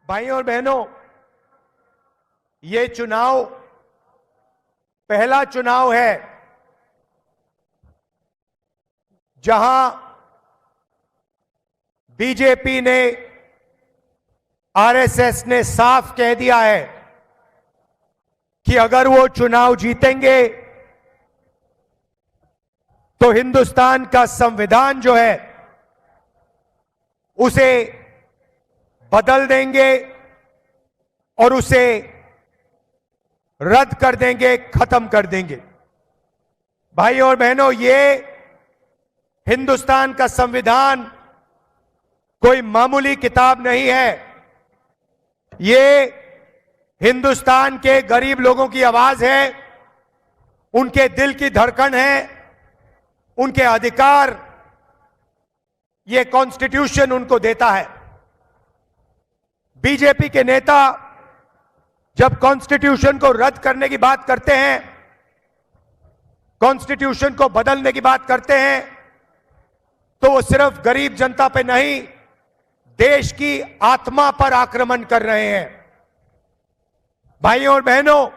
भाइयों और बहनों, ये चुनाव पहला चुनाव है जहां बीजेपी ने, आरएसएस ने साफ कह दिया है कि अगर वो चुनाव जीतेंगे तो हिंदुस्तान का संविधान जो है उसे बदल देंगे और उसे रद्द कर देंगे, खत्म कर देंगे। भाइयों और बहनों, ये हिंदुस्तान का संविधान कोई मामूली किताब नहीं है। ये हिंदुस्तान के गरीब लोगों की आवाज है, उनके दिल की धड़कन है, उनके अधिकार ये कॉन्स्टिट्यूशन उनको देता है। बीजेपी के नेता जब कॉन्स्टिट्यूशन को रद्द करने की बात करते हैं, कॉन्स्टिट्यूशन को बदलने की बात करते हैं, तो वो सिर्फ गरीब जनता पे नहीं, देश की आत्मा पर आक्रमण कर रहे हैं। भाइयों और बहनों,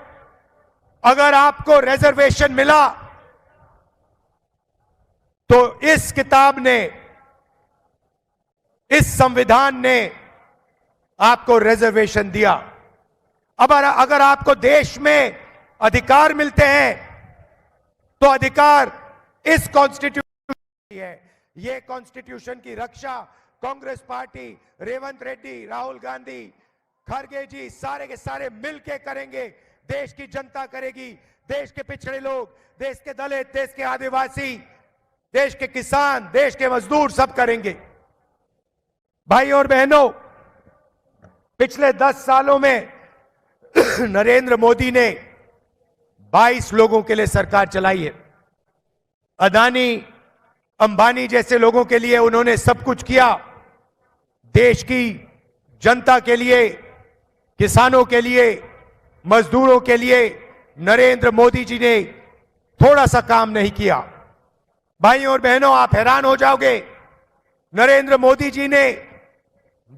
अगर आपको रिजर्वेशन मिला तो इस किताब ने, इस संविधान ने आपको रिजर्वेशन दिया। अब अगर आपको देश में अधिकार मिलते हैं तो अधिकार इस कॉन्स्टिट्यूशन की है। ये कॉन्स्टिट्यूशन की रक्षा कांग्रेस पार्टी, रेवंत रेड्डी, राहुल गांधी, खड़गे जी, सारे के सारे मिलके करेंगे। देश की जनता करेगी, देश के पिछड़े लोग, देश के दलित, देश के आदिवासी, देश के किसान, देश के मजदूर सब करेंगे। भाइयों और बहनों, पिछले 10 सालों में नरेंद्र मोदी ने 22 लोगों के लिए सरकार चलाई है। अदानी, अंबानी जैसे लोगों के लिए उन्होंने सब कुछ किया। देश की जनता के लिए, किसानों के लिए, मजदूरों के लिए नरेंद्र मोदी जी ने थोड़ा सा काम नहीं किया। भाइयों और बहनों, आप हैरान हो जाओगे, नरेंद्र मोदी जी ने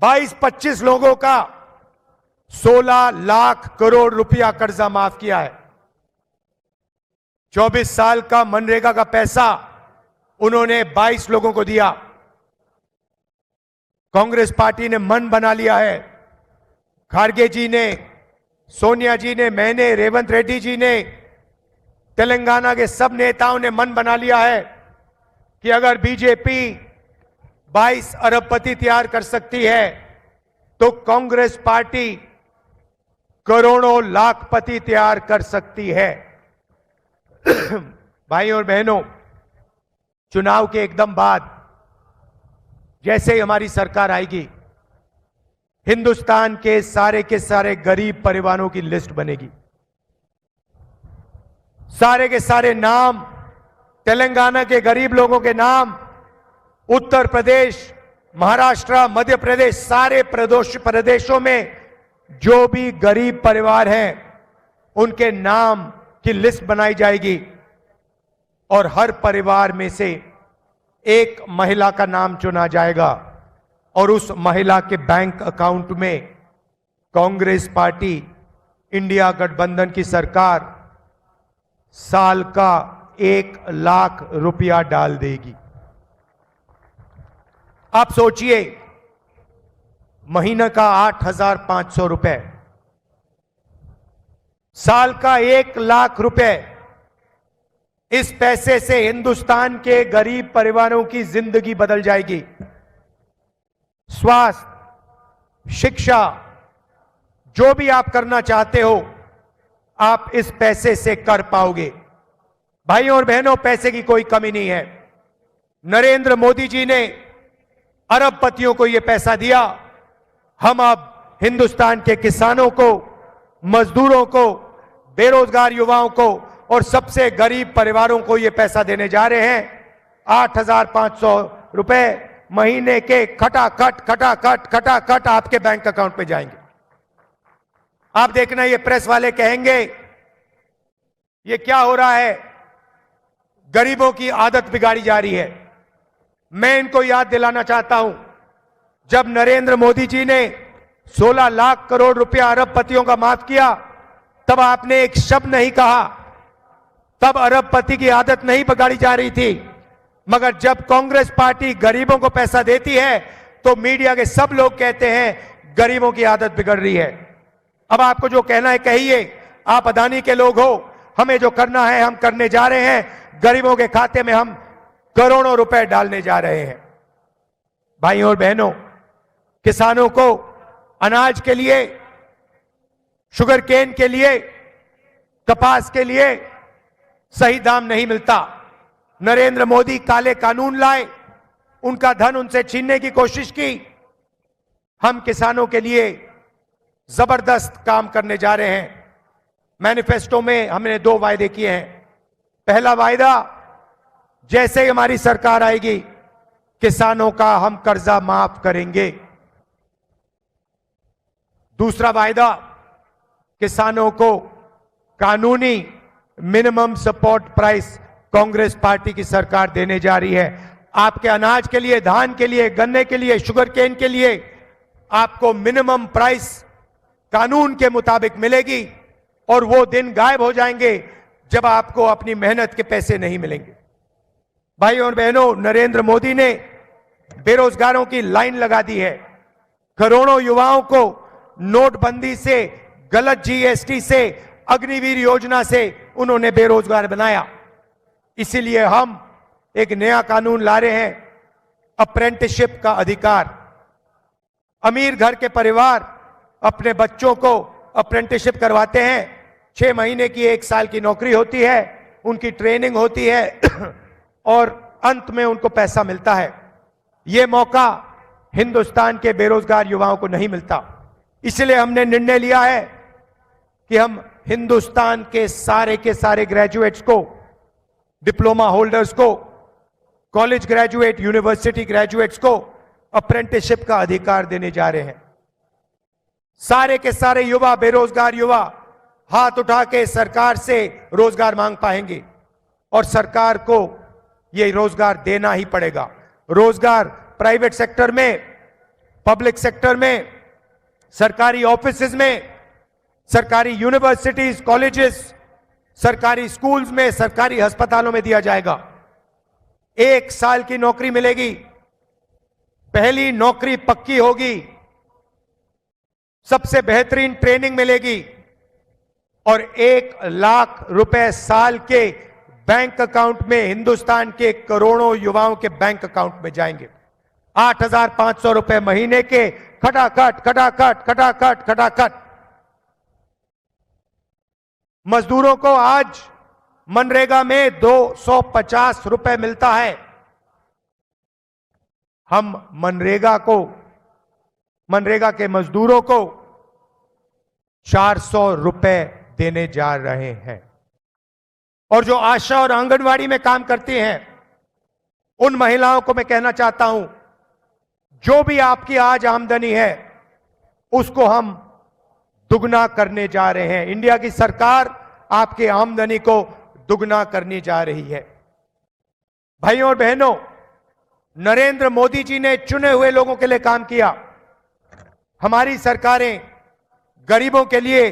22-25 लोगों का 16 लाख करोड़ रुपया कर्जा माफ किया है। 24 साल का मनरेगा का पैसा उन्होंने 22 लोगों को दिया। कांग्रेस पार्टी ने मन बना लिया है, खड़गे जी ने, सोनिया जी ने, मैंने, रेवंत रेड्डी जी ने, तेलंगाना के सब नेताओं ने मन बना लिया है कि अगर बीजेपी 22 अरबपति तैयार कर सकती है तो कांग्रेस पार्टी करोड़ों लाखपति तैयार कर सकती है। भाइयों और बहनों, चुनाव के एकदम बाद जैसे ही हमारी सरकार आएगी, हिंदुस्तान के सारे गरीब परिवारों की लिस्ट बनेगी। सारे के सारे नाम, तेलंगाना के गरीब लोगों के नाम, उत्तर प्रदेश, महाराष्ट्र, मध्य प्रदेश, सारे प्रदेशों में जो भी गरीब परिवार हैं उनके नाम की लिस्ट बनाई जाएगी और हर परिवार में से एक महिला का नाम चुना जाएगा और उस महिला के बैंक अकाउंट में कांग्रेस पार्टी, इंडिया गठबंधन की सरकार साल का 1 लाख रुपया डाल देगी। आप सोचिए, महीने का 8,500 रुपए, साल का 1 लाख रुपए। इस पैसे से हिंदुस्तान के गरीब परिवारों की जिंदगी बदल जाएगी। स्वास्थ्य, शिक्षा, जो भी आप करना चाहते हो आप इस पैसे से कर पाओगे। भाइयों और बहनों, पैसे की कोई कमी नहीं है। नरेंद्र मोदी जी ने अरबपतियों को यह पैसा दिया। हम अब हिंदुस्तान के किसानों को, मजदूरों को, बेरोजगार युवाओं को और सबसे गरीब परिवारों को यह पैसा देने जा रहे हैं। 8,500 रुपए महीने के खटाखट आपके बैंक अकाउंट में जाएंगे। आप देखना, ये प्रेस वाले कहेंगे ये क्या हो रहा है, गरीबों की आदत बिगाड़ी जा रही है। मैं इनको याद दिलाना चाहता हूं, जब नरेंद्र मोदी जी ने 16 लाख करोड़ रुपया अरबपतियों का माफ किया, तब आपने एक शब्द नहीं कहा। तब अरबपति की आदत नहीं पकड़ी जा रही थी। मगर जब कांग्रेस पार्टी गरीबों को पैसा देती है तो मीडिया के सब लोग कहते हैं गरीबों की आदत बिगड़ रही है। अब आपको जो कहना है कहिए, आप अदानी के लोग हो, हमें जो करना है हम करने जा रहे हैं। गरीबों के खाते में हम करोड़ों रुपए डालने जा रहे हैं। भाइयों और बहनों, किसानों को अनाज के लिए, शुगर केन के लिए, कपास के लिए सही दाम नहीं मिलता। नरेंद्र मोदी काले कानून लाए, उनका धन उनसे छीनने की कोशिश की। हम किसानों के लिए जबरदस्त काम करने जा रहे हैं। मैनिफेस्टो में हमने 2 वायदे किए हैं। पहला वायदा, जैसे ही हमारी सरकार आएगी किसानों का हम कर्जा माफ करेंगे। दूसरा वायदा, किसानों को कानूनी minimum support price Congress party की सरकार देने जा रही है। आपके अनाज के लिए, धान के लिए, गन्ने के लिए, शुगर केन के लिए आपको मिनिमम प्राइस कानून के मुताबिक मिलेगी और वो दिन गायब हो जाएंगे जब आपको अपनी मेहनत के पैसे नहीं मिलेंगे। भाइयों और बहनों, नरेंद्र मोदी ने बेरोजगारों की लाइन लगा दी है। करोड़ों युवाओं को नोटबंदी से, गलत जीएसटी से, अग्निवीर योजना से उन्होंने बेरोजगार बनाया। इसीलिए हम एक नया कानून ला रहे हैं, अप्रेंटिसशिप का अधिकार। अमीर घर के परिवार अपने बच्चों को अप्रेंटिसशिप करवाते हैं। 6 महीने की, 1 साल की नौकरी होती है, उनकी ट्रेनिंग होती है और अंत में उनको पैसा मिलता है। यह मौका हिंदुस्तान के बेरोजगार युवाओं को नहीं मिलता। इसलिए हमने निर्णय लिया है कि हम हिंदुस्तान के सारे ग्रेजुएट्स को, डिप्लोमा होल्डर्स को, कॉलेज ग्रेजुएट, यूनिवर्सिटी ग्रेजुएट्स को अप्रेंटिसशिप का अधिकार देने जा रहे हैं। सारे के सारे युवा, बेरोजगार युवा हाथ उठा के सरकार से रोजगार मांग पाएंगे और सरकार को यह रोजगार देना ही पड़ेगा। रोजगार प्राइवेट सेक्टर में, पब्लिक सेक्टर में, सरकारी ऑफिसेज में, सरकारी यूनिवर्सिटीज, कॉलेजेस, सरकारी स्कूल्स में, सरकारी अस्पतालों में दिया जाएगा। 1 साल की नौकरी मिलेगी, पहली नौकरी पक्की होगी, सबसे बेहतरीन ट्रेनिंग मिलेगी और 1 लाख रुपए साल के बैंक अकाउंट में, हिंदुस्तान के करोड़ों युवाओं के बैंक अकाउंट में जाएंगे। 8,500 रुपए महीने के खटाखट खटाखट खटाखट खटाखट। मजदूरों को आज मनरेगा में 250 रुपए मिलता है। हम मनरेगा के मजदूरों को 400 रुपए देने जा रहे हैं। और जो आशा और आंगनवाड़ी में काम करती हैं, उन महिलाओं को मैं कहना चाहता हूं, जो भी आपकी आज आमदनी है उसको हम दुगना करने जा रहे हैं। इंडिया की सरकार आपकी आमदनी को दुगना करने जा रही है। भाइयों और बहनों, नरेंद्र मोदी जी ने चुने हुए लोगों के लिए काम किया। हमारी सरकारें गरीबों के लिए,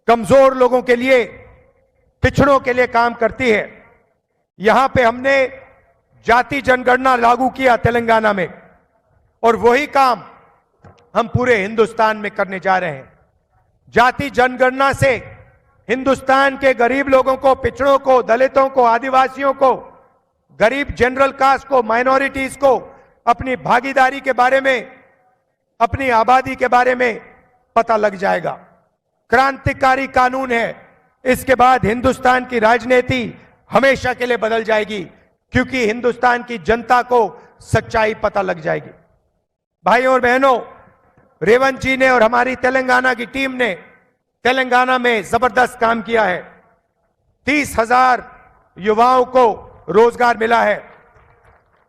कमजोर लोगों के लिए, पिछड़ों के लिए काम करती है। यहां पे हमने जाति जनगणना लागू किया तेलंगाना में, और वही काम हम पूरे हिंदुस्तान में करने जा रहे हैं। जाति जनगणना से हिंदुस्तान के गरीब लोगों को, पिछड़ों को, दलितों को, आदिवासियों को, गरीब जनरल कास्ट को, माइनॉरिटीज को अपनी भागीदारी के बारे में, अपनी आबादी के बारे में पता लग जाएगा। क्रांतिकारी कानून है। इसके बाद हिंदुस्तान की राजनीति हमेशा के लिए बदल जाएगी, क्योंकि हिंदुस्तान की जनता को सच्चाई पता लग जाएगी। भाइयों और बहनों, रेवंत जी ने और हमारी तेलंगाना की टीम ने तेलंगाना में जबरदस्त काम किया है। 30,000 युवाओं को रोजगार मिला है।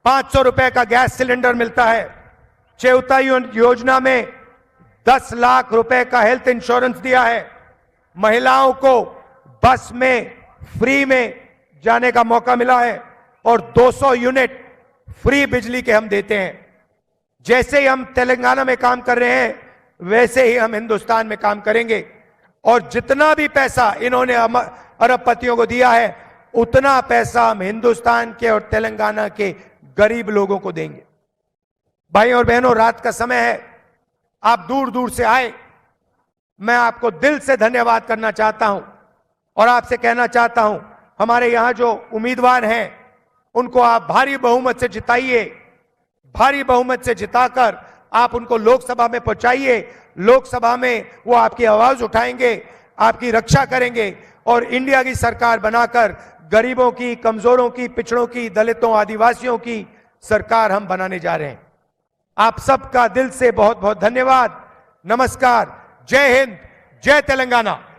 500 रुपए का गैस सिलेंडर मिलता है। चेउता योजना में 10 लाख रुपए का हेल्थ इंश्योरेंस दिया है। महिलाओं को बस में फ्री में जाने का मौका मिला है और 200 यूनिट फ्री बिजली के हम देते हैं। जैसे ही हम तेलंगाना में काम कर रहे हैं, वैसे ही हम हिंदुस्तान में काम करेंगे। और जितना भी पैसा इन्होंने अरबपतियों को दिया है, उतना पैसा हम हिंदुस्तान के और तेलंगाना के गरीब लोगों को देंगे। भाई और बहनों, रात का समय है, आप दूर दूर से आए, मैं आपको दिल से धन्यवाद करना चाहता हूं और आपसे कहना चाहता हूं, हमारे यहां जो उम्मीदवार हैं उनको आप भारी बहुमत से जिताइए। भारी बहुमत से जिताकर आप उनको लोकसभा में पहुंचाइए। लोकसभा में वो आपकी आवाज उठाएंगे, आपकी रक्षा करेंगे और इंडिया की सरकार बनाकर गरीबों की, कमजोरों की, पिछड़ों की, दलितों, आदिवासियों की सरकार हम बनाने जा रहे हैं। आप सबका दिल से बहुत बहुत धन्यवाद। नमस्कार। जय हिंद, जय तेलंगाना।